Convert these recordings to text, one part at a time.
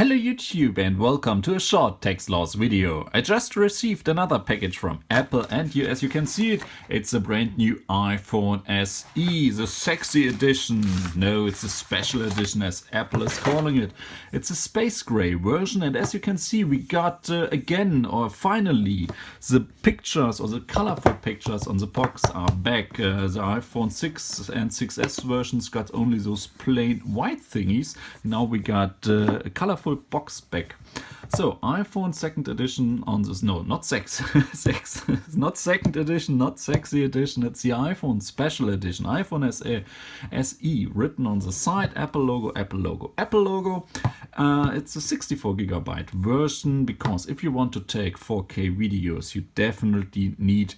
Hello YouTube and welcome to a short Techsloth video. I just received another package from Apple and as you can see it's a brand new iPhone SE, the sexy edition. No, it's a special edition as Apple is calling it. It's a space gray version and as you can see we got finally the pictures or the colorful pictures on the box are back. The iPhone 6 and 6S versions got only those plain white thingies. Now we got a colorful box back. So iPhone second edition on this, no, not sex, sex, not second edition, not sexy edition, it's the iPhone special edition, iPhone SE, written on the side, Apple logo, Apple logo, Apple logo. It's a 64GB version because if you want to take 4K videos, you definitely need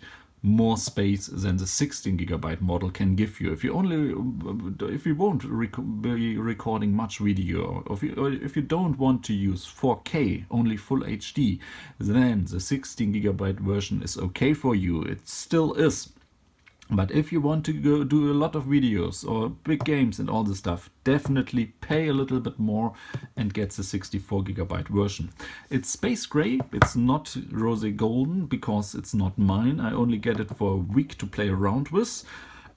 more space than the 16GB model can give you. If you won't be recording much video, or if you don't want to use 4K, only full HD, then the 16GB version is okay for you. It still is. But if you want to go do a lot of videos or big games and all this stuff, definitely pay a little bit more and get the 64GB version. It's space gray, it's not rosy golden because it's not mine. I only get it for a week to play around with.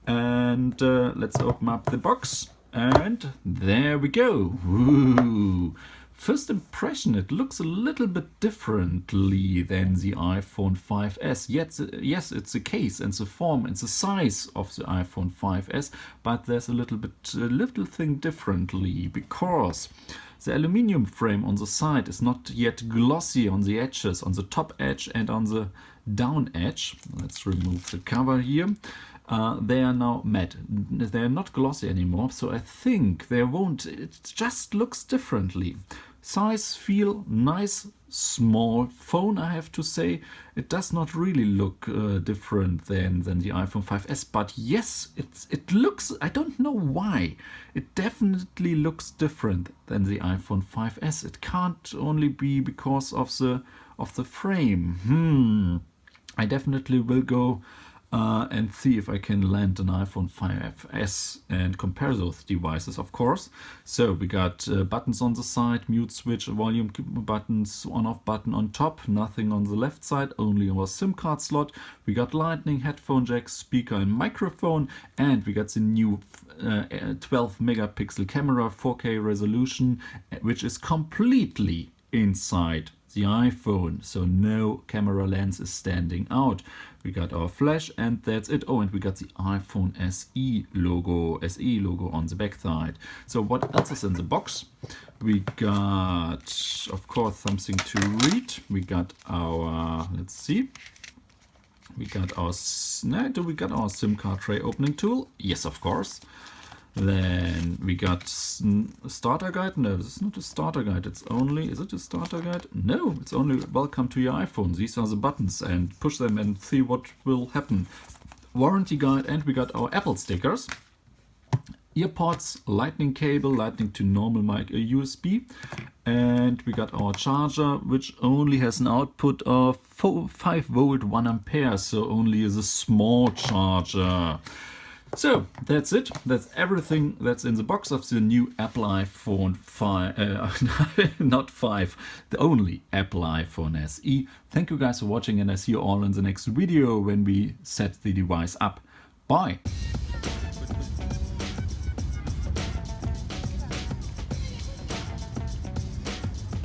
And let's open up the box and there we go. Woo! First impression, it looks a little bit differently than the iPhone 5S. Yes, it's the case and the form and the size of the iPhone 5S, but there's a little thing differently because the aluminium frame on the side is not yet glossy on the edges, on the top edge and on the down edge. Let's remove the cover here. They are now matte. They are not glossy anymore, so I think they won't. It just looks differently. Size, feel, nice, small phone, I have to say. It does not really look different than the iPhone 5S, but yes, it looks, I don't know why, it definitely looks different than the iPhone 5S. It can't only be because of the frame. I definitely will go and see if I can land an iPhone 5S and compare those devices, of course. So we got buttons on the side, mute switch, volume buttons, on-off button on top, nothing on the left side, only our SIM card slot. We got lightning, headphone jack, speaker and microphone, and we got the new 12 megapixel camera, 4K resolution, which is completely inside the iPhone, so no camera lens is standing out. We got our flash and that's it. Oh, and we got the iPhone SE logo on the back side. So what else is in the box? We got, of course, something to read. We got our, let's see. We got our SIM card tray opening tool. Yes, of course. Then we got a starter guide. No, this is not a starter guide. It's only, is it a starter guide? No, it's only welcome to your iPhone. These are the buttons and push them and see what will happen. Warranty guide and we got our Apple stickers. Earpods, lightning cable, lightning to normal mic, USB. And we got our charger, which only has an output of 5 volt 1 ampere. So only is a small charger. So that's it. That's everything that's in the box of the new Apple iPhone 5, not 5, the only Apple iPhone SE. Thank you guys for watching and I see you all in the next video when we set the device up. Bye.